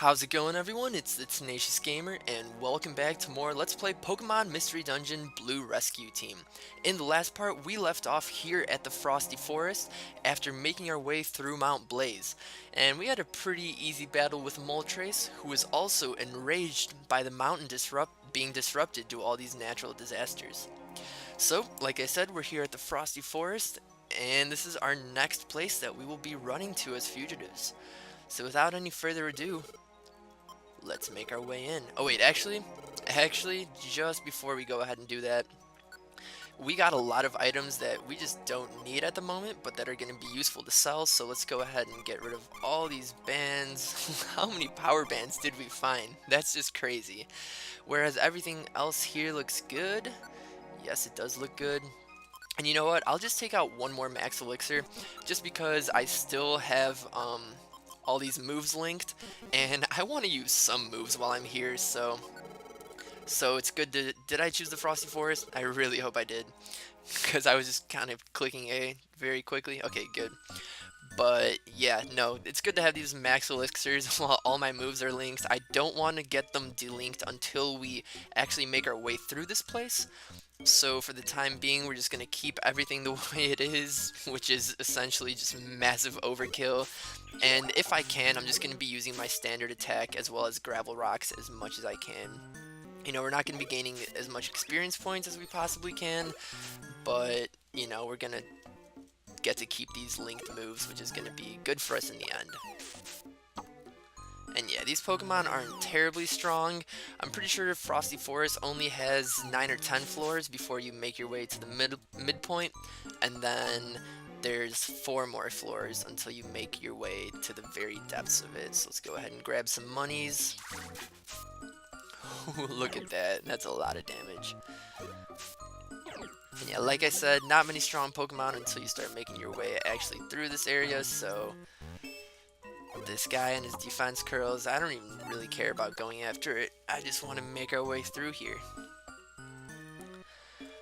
How's it going, everyone? It's the Tenacious Gamer, and welcome back to more Let's Play Pokemon Mystery Dungeon Blue Rescue Team. In the last part, we left off here at the Frosty Forest after making our way through Mount Blaze, and we had a pretty easy battle with Moltres, who was also enraged by the mountain being disrupted due to all these natural disasters. So, like I said, we're here at the Frosty Forest, and this is our next place that we will be running to as fugitives. So without any further ado, let's make our way in. Oh wait, actually, just before we go ahead and do that, we got a lot of items that we just don't need at the moment, but that are going to be useful to sell, so let's go ahead and get rid of all these bands. How many power bands did we find? That's just crazy. Whereas everything else here looks good. Yes, it does look good. And you know what? I'll just take out one more max elixir, just because I still have, all these moves linked, and I want to use some moves while I'm here, so it's good to... Did I choose the Frosty Forest? I really hope I did, because I was just kind of clicking A very quickly. Okay, good. But yeah, no, it's good to have these max elixirs while all my moves are linked. I don't want to get them delinked until we actually make our way through this place. So for the time being, we're just going to keep everything the way it is, which is essentially just massive overkill. And if I can, I'm just going to be using my standard attack as well as gravel rocks as much as I can. You know, we're not going to be gaining as much experience points as we possibly can, but, you know, we're going to get to keep these linked moves, which is going to be good for us in the end. And yeah, these Pokemon aren't terribly strong. I'm pretty sure Frosty Forest only has 9 or 10 floors before you make your way to the midpoint, and then there's 4 more floors until you make your way to the very depths of it. So let's go ahead and grab some monies. Look at that, that's a lot of damage. And yeah, like I said, not many strong Pokemon until you start making your way actually through this area, so this guy and his defense curls, I don't even really care about going after it. I just want to make our way through here.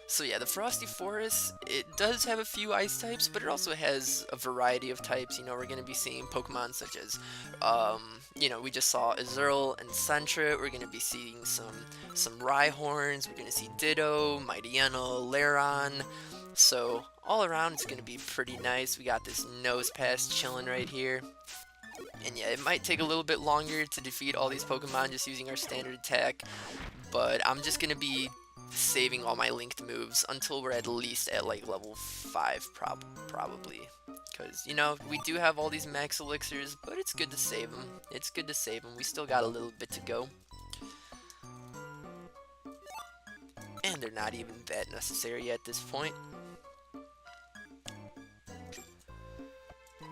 So yeah, the Frosty Forest, it does have a few ice types, but it also has a variety of types. You know, we're going to be seeing Pokemon such as, you know, we just saw Azurill and Sentret. We're going to be seeing some Rhyhorns. We're going to see Ditto, Mightyena, Lairon. So all around, it's going to be pretty nice. We got this Nosepass chilling right here. And yeah, it might take a little bit longer to defeat all these Pokemon just using our standard attack, but I'm just going to be saving all my linked moves until we're at least at like level 5 probably. Because, you know, we do have all these max elixirs, but it's good to save them. It's good to save them. We still got a little bit to go. And they're not even that necessary at this point.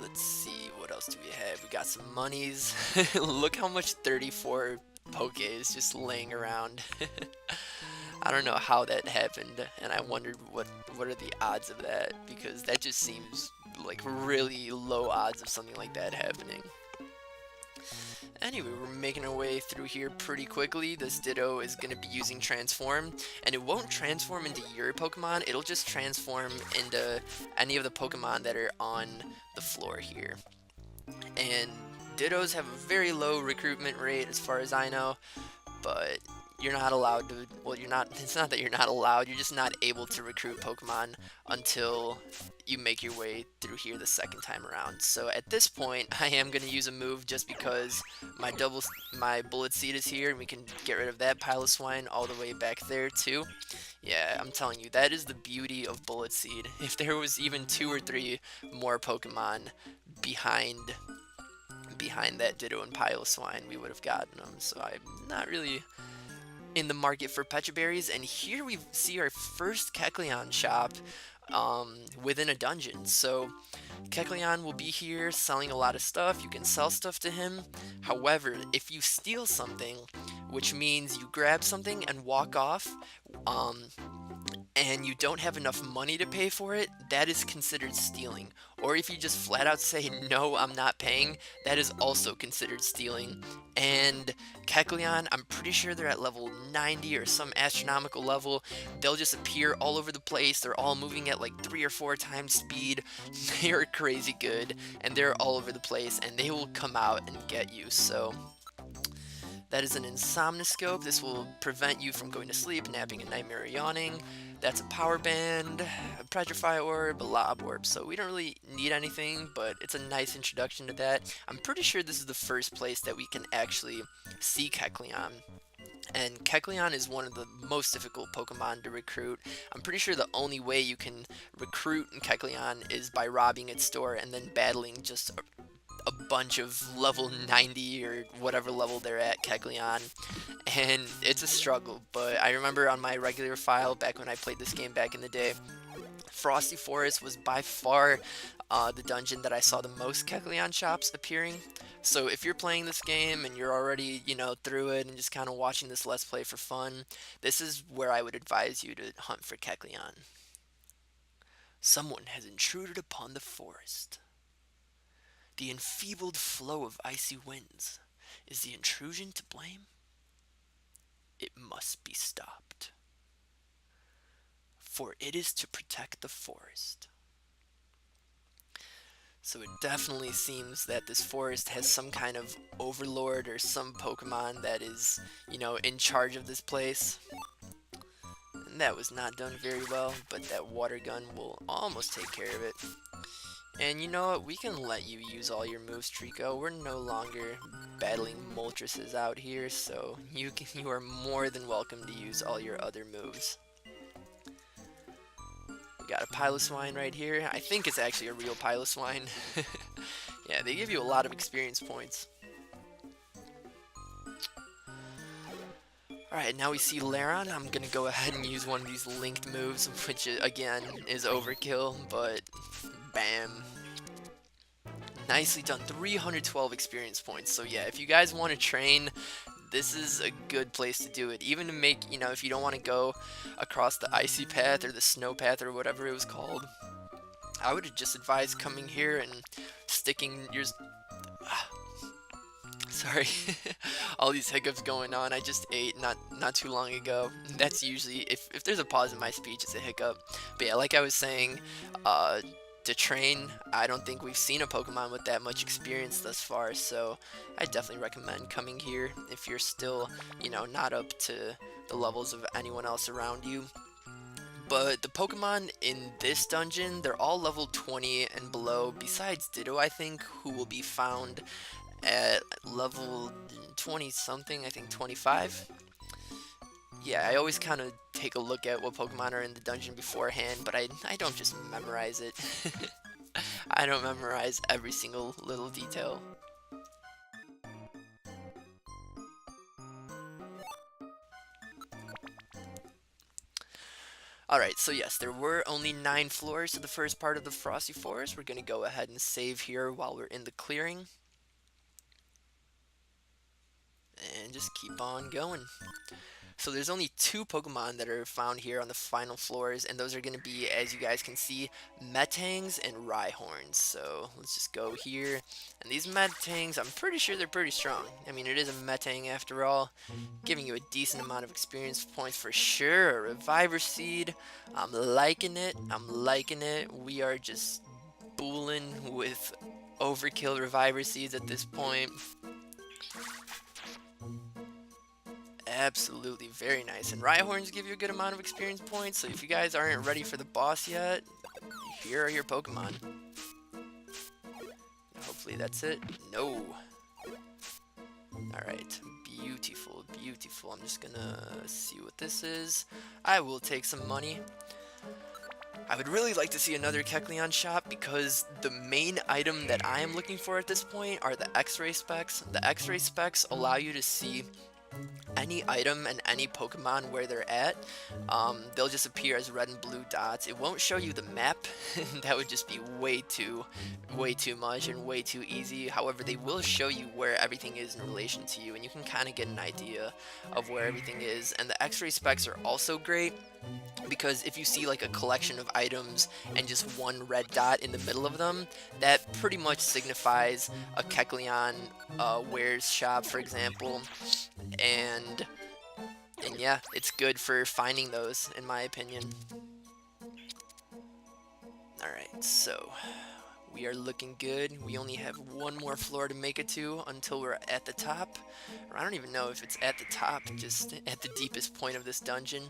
Let's see, what else do we have? We got some monies. Look how much 34 Poke is just laying around. I don't know how that happened, and I wondered what are the odds of that, because that just seems like really low odds of something like that happening. Anyway, we're making our way through here pretty quickly. This Ditto is going to be using Transform, and it won't transform into your Pokemon, it'll just transform into any of the Pokemon that are on the floor here. And Dittos have a very low recruitment rate as far as I know, but you're not allowed to, well, it's not that you're not allowed, you're just not able to recruit Pokemon until you make your way through here the second time around. So at this point, I am going to use a move just because my Bullet Seed is here, and we can get rid of that pile of swine all the way back there too. Yeah, I'm telling you, that is the beauty of Bullet Seed. If there was even 2 or 3 more Pokemon behind that Ditto and pile of swine, we would have gotten them. So I'm not really in the market for Pecha Berries, and here we see our first Kecleon shop within a dungeon. So Kecleon will be here selling a lot of stuff. You can sell stuff to him. However, if you steal something, which means you grab something and walk off, and you don't have enough money to pay for it, that is considered stealing. Or if you just flat out say, no, I'm not paying, that is also considered stealing. And Kecleon, I'm pretty sure they're at level 90 or some astronomical level. They'll just appear all over the place. They're all moving at like 3 or 4 times speed. They are crazy good, and they're all over the place, and they will come out and get you. So That is an Insomnia Scope. This will prevent you from going to sleep, napping at nightmare, or yawning. That's a Power Band, a Petrify Orb, a Lob Orb. So we don't really need anything, but it's a nice introduction to that. I'm pretty sure this is the first place that we can actually see Kecleon. And Kecleon is one of the most difficult Pokemon to recruit. I'm pretty sure the only way you can recruit Kecleon is by robbing its store and then battling just a bunch of level 90 or whatever level they're at Kecleon. And it's a struggle, but I remember on my regular file back when I played this game back in the day, Frosty Forest was by far the dungeon that I saw the most Kecleon shops appearing. So if you're playing this game and you're already, through it and just kind of watching this Let's Play for fun, this is where I would advise you to hunt for Kecleon. Someone has intruded upon the forest. The enfeebled flow of icy winds. Is the intrusion to blame? It must be stopped. For it is to protect the forest. So it definitely seems that this forest has some kind of overlord or some Pokemon that is, in charge of this place. And that was not done very well, but that water gun will almost take care of it. And you know what, we can let you use all your moves, Trico. We're no longer battling Moltres out here, so you are more than welcome to use all your other moves. We got a Piloswine right here. I think it's actually a real Piloswine. Yeah, they give you a lot of experience points. Alright, now we see Lairon. I'm gonna go ahead and use one of these linked moves, which again is overkill, but bam. Nicely done. 312 experience points. So yeah, if you guys want to train, this is a good place to do it. Even to make, if you don't want to go across the icy path or the snow path or whatever it was called, I would just advise coming here and sticking your... Sorry, all these hiccups going on. I just ate not too long ago. That's usually, if there's a pause in my speech, it's a hiccup. But yeah, like I was saying, to train, I don't think we've seen a Pokemon with that much experience thus far, so I definitely recommend coming here if you're still, not up to the levels of anyone else around you. But the Pokemon in this dungeon, they're all level 20 and below, besides Ditto, I think, who will be found at level 20 something, I think 25. Yeah, I always kind of take a look at what Pokemon are in the dungeon beforehand, but I don't just memorize it. I don't memorize every single little detail. Alright, so yes, there were only 9 floors to the first part of the Frosty Forest. We're going to go ahead and save here while we're in the clearing. And just keep on going. So there's only 2 Pokemon that are found here on the final floors, and those are going to be, as you guys can see, Metangs and Rhyhorns. So let's just go here. And these Metangs, I'm pretty sure they're pretty strong. I mean, it is a Metang after all, giving you a decent amount of experience points for sure. A Reviver Seed, I'm liking it. I'm liking it. We are just booling with overkill Reviver Seeds at this point. Absolutely, very nice. And Rhyhorns give you a good amount of experience points, so if you guys aren't ready for the boss yet, here are your Pokemon. Hopefully that's it. No. Alright, beautiful, beautiful. I'm just gonna see what this is. I will take some money. I would really like to see another Kecleon shop because the main item that I am looking for at this point are the X-ray specs. The X-ray specs allow you to see any item and any Pokemon where they're at. They'll just appear as red and blue dots. It won't show you the map. That would just be way too much and way too easy. However, they will show you where everything is in relation to you, and you can kind of get an idea of where everything is. And the X-ray specs are also great because if you see like a collection of items and just one red dot in the middle of them, that pretty much signifies a Kecleon wares shop, for example. And yeah, it's good for finding those, in my opinion. Alright, so We are looking good. We only have one more floor to make it to until we're at the top. Or I don't even know if it's at the top, just at the deepest point of this dungeon.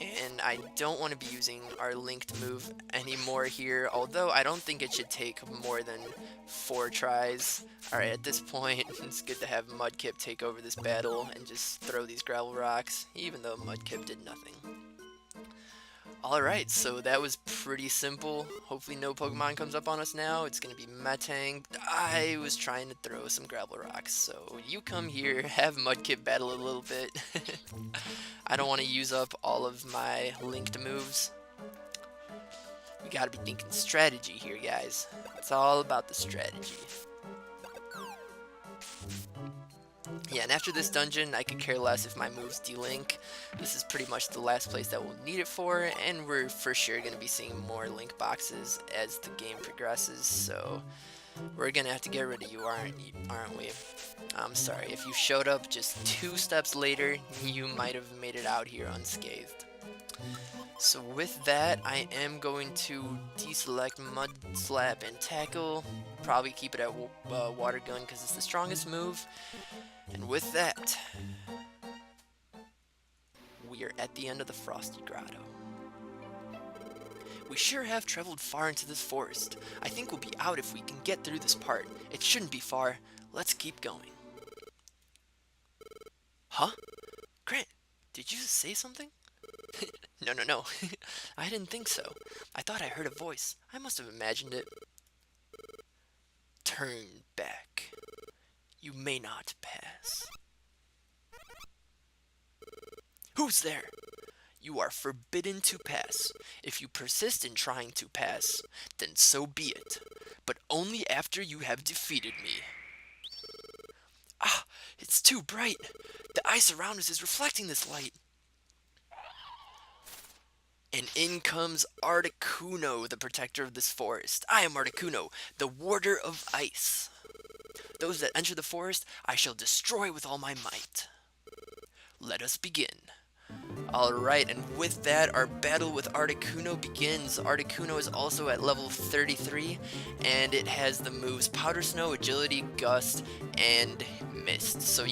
And I don't want to be using our linked move anymore here, although I don't think it should take more than 4 tries. Alright, at this point, it's good to have Mudkip take over this battle and just throw these gravel rocks, even though Mudkip did nothing. Alright, so that was pretty simple. Hopefully no Pokemon comes up on us now. It's going to be Metang. I was trying to throw some gravel rocks, so you come here, have Mudkip battle a little bit. I don't want to use up all of my linked moves. We gotta be thinking strategy here, guys. It's all about the strategy. Yeah, and after this dungeon, I could care less if my moves delink. This is pretty much the last place that we'll need it for, and we're for sure going to be seeing more link boxes as the game progresses, so we're going to have to get rid of you, aren't we? I'm sorry, if you showed up just 2 steps later, you might have made it out here unscathed. So with that, I am going to deselect Mud Slap and Tackle, probably keep it at Water Gun because it's the strongest move. And with that, we are at the end of the Frosty Grotto. We sure have traveled far into this forest. I think we'll be out if we can get through this part. It shouldn't be far. Let's keep going. Huh? Grant, did you just say something? No. I didn't think so. I thought I heard a voice. I must have imagined it. Turn back. You may not pass. Who's there? You are forbidden to pass. If you persist in trying to pass, then so be it. But only after you have defeated me. Ah, it's too bright. The ice around us is reflecting this light. And in comes Articuno, the protector of this forest. I am Articuno, the warder of ice. Those that enter the forest, I shall destroy with all my might. Let us begin. Alright, and with that, our battle with Articuno begins. Articuno is also at level 33, and it has the moves Powder Snow, Agility, Gust, and Mist. So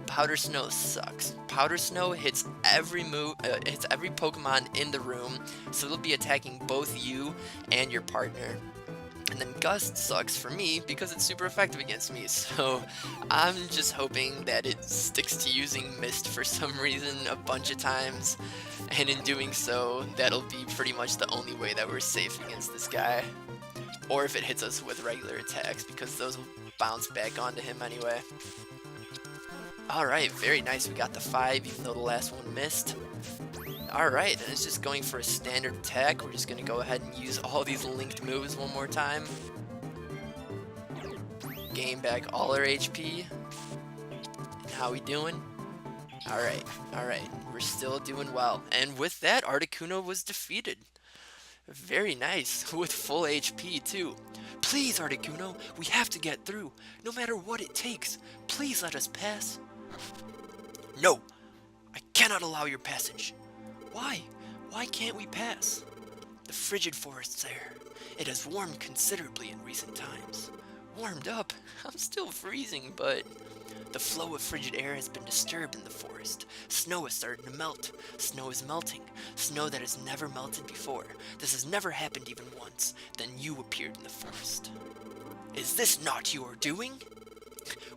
Powder Snow sucks. Powder Snow hits every hits every Pokemon in the room, so it'll be attacking both you and your partner. And then Gust sucks for me because it's super effective against me, so I'm just hoping that it sticks to using Mist for some reason a bunch of times, and in doing so, that'll be pretty much the only way that we're safe against this guy. Or if it hits us with regular attacks, because those will bounce back onto him anyway. Alright, very nice, we got the 5, even though the last one missed. Alright, and it's just going for a standard attack. We're just going to go ahead and use all these linked moves one more time. Gain back all our HP. And how we doing? Alright, we're still doing well. And with that, Articuno was defeated. Very nice, with full HP too. Please, Articuno, we have to get through. No matter what it takes, please let us pass. No, I cannot allow your passage. Why? Why can't we pass? The frigid forest's air. It has warmed considerably in recent times. Warmed up? I'm still freezing, but the flow of frigid air has been disturbed in the forest. Snow has started to melt. Snow is melting. Snow that has never melted before. This has never happened even once. Then you appeared in the forest. Is this not your doing?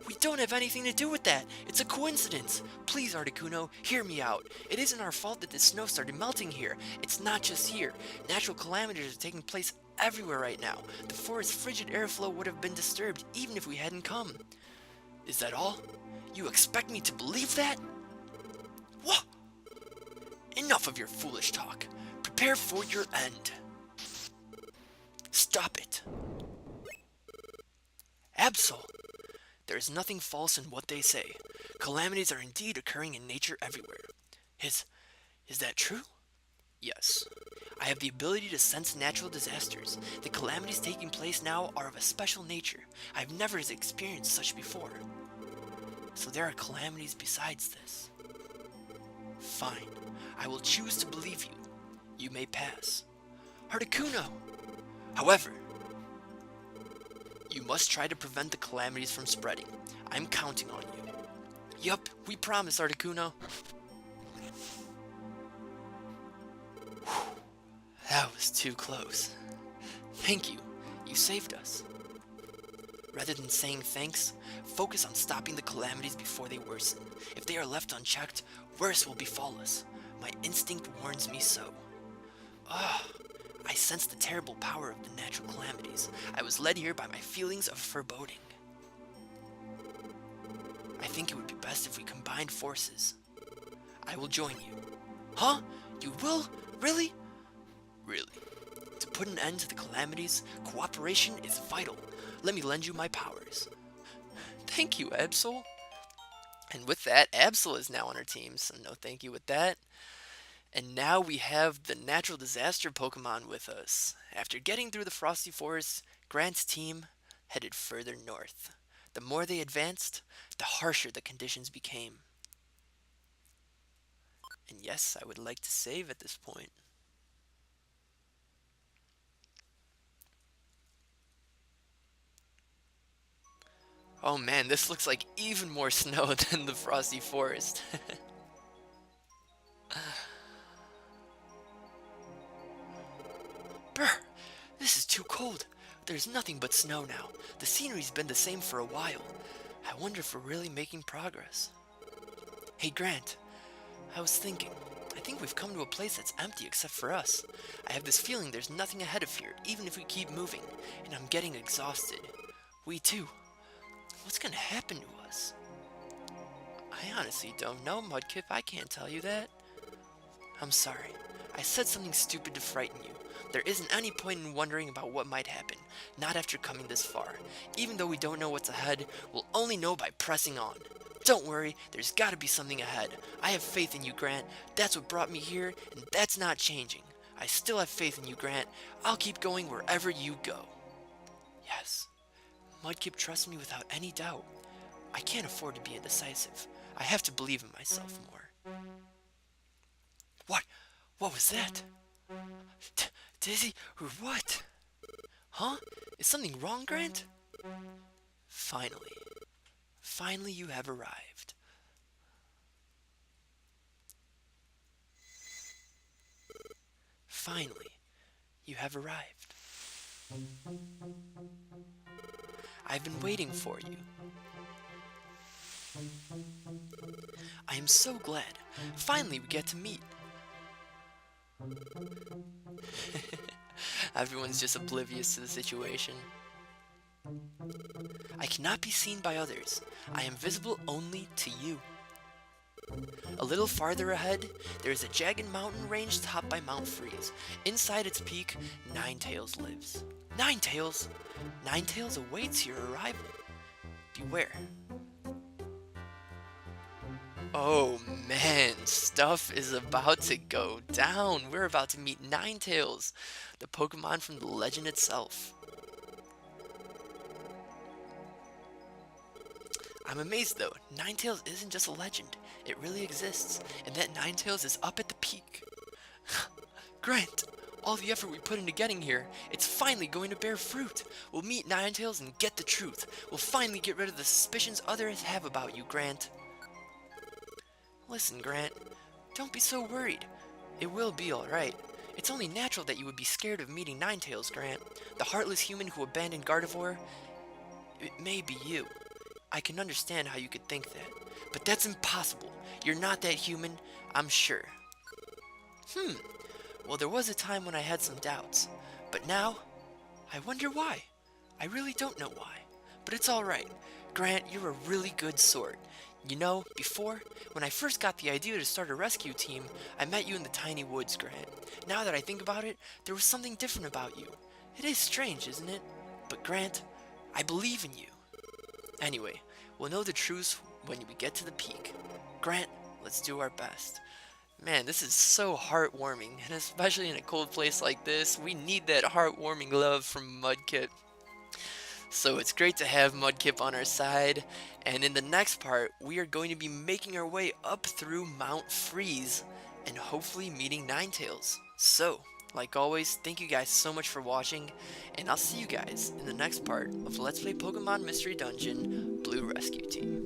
We don't have anything to do with that. It's a coincidence. Please, Articuno, hear me out. It isn't our fault that the snow started melting here. It's not just here. Natural calamities are taking place everywhere right now. The forest's frigid airflow would have been disturbed even if we hadn't come. Is that all? You expect me to believe that? What? Enough of your foolish talk. Prepare for your end. Stop it. Absol. There is nothing false in what they say. Calamities are indeed occurring in nature everywhere. Is that true? Yes. I have the ability to sense natural disasters. The calamities taking place now are of a special nature. I've never experienced such before. So there are calamities besides this. Fine. I will choose to believe you. You may pass. Articuno! However, You must try to prevent the calamities from spreading. I'm counting on you. Yup, we promise, Articuno. That was too close. Thank you. You saved us. Rather than saying thanks, focus on stopping the calamities before they worsen. If they are left unchecked, worse will befall us. My instinct warns me so. I sense the terrible power of the natural calamities. I was led here by my feelings of foreboding. I think it would be best if we combined forces. I will join you. Huh? You will? Really? Really. To put an end to the calamities, cooperation is vital. Let me lend you my powers. Thank you, Absol. And with that, Absol is now on our team, so no thank you with that. And now we have the natural disaster Pokemon with us. After getting through the Frosty Forest, Grant's team headed further north. The more they advanced, the harsher the conditions became. And yes, I would like to save at this point. Oh man, this looks like even more snow than the Frosty Forest. Brr! This is too cold. There's nothing but snow now. The scenery's been the same for a while. I wonder if we're really making progress. Hey Grant, I was thinking. I think we've come to a place that's empty except for us. I have this feeling there's nothing ahead of here, even if we keep moving, and I'm getting exhausted. We too. What's gonna happen to us? I honestly don't know, Mudkip. I can't tell you that. I'm sorry. I said something stupid to frighten you. There isn't any point in wondering about what might happen, not after coming this far. Even though we don't know what's ahead, we'll only know by pressing on. Don't worry, there's gotta be something ahead. I have faith in you, Grant. That's what brought me here, and that's not changing. I still have faith in you, Grant. I'll keep going wherever you go. Yes. Mudkip trusts me without any doubt. I can't afford to be indecisive. I have to believe in myself more. What? What was that? Dizzy or what? Huh? Is something wrong, Grant? Finally. Finally you have arrived. Finally, you have arrived. I've been waiting for you. I am so glad. Finally we get to meet. Everyone's just oblivious to the situation. I cannot be seen by others. I am visible only to you. A little farther ahead, there is a jagged mountain range topped by Mount Freeze. Inside its peak, Ninetales lives. Ninetales? Ninetales awaits your arrival. Beware. Oh man, stuff is about to go down. We're about to meet Ninetales, the Pokemon from the legend itself. I'm amazed though, Ninetales isn't just a legend, it really exists, and that Ninetales is up at the peak. Grant, all the effort we put into getting here, it's finally going to bear fruit. We'll meet Ninetales and get the truth. We'll finally get rid of the suspicions others have about you, Grant. Listen, Grant, don't be so worried. It will be alright. It's only natural that you would be scared of meeting Ninetales, Grant. The heartless human who abandoned Gardevoir. It may be you. I can understand how you could think that. But that's impossible. You're not that human, I'm sure. Well, there was a time when I had some doubts. But now, I wonder why. I really don't know why. But it's alright. Grant, you're a really good sort. You know, before, when I first got the idea to start a rescue team, I met you in the tiny woods, Grant. Now that I think about it, there was something different about you. It is strange, isn't it? But Grant, I believe in you. Anyway, we'll know the truth when we get to the peak. Grant, let's do our best. Man, this is so heartwarming, and especially in a cold place like this, we need that heartwarming love from Mudkip. So it's great to have Mudkip on our side, and in the next part, we are going to be making our way up through Mount Freeze, and hopefully meeting Ninetales. So, Like always, thank you guys so much for watching, and I'll see you guys in the next part of Let's Play Pokemon Mystery Dungeon Blue Rescue Team.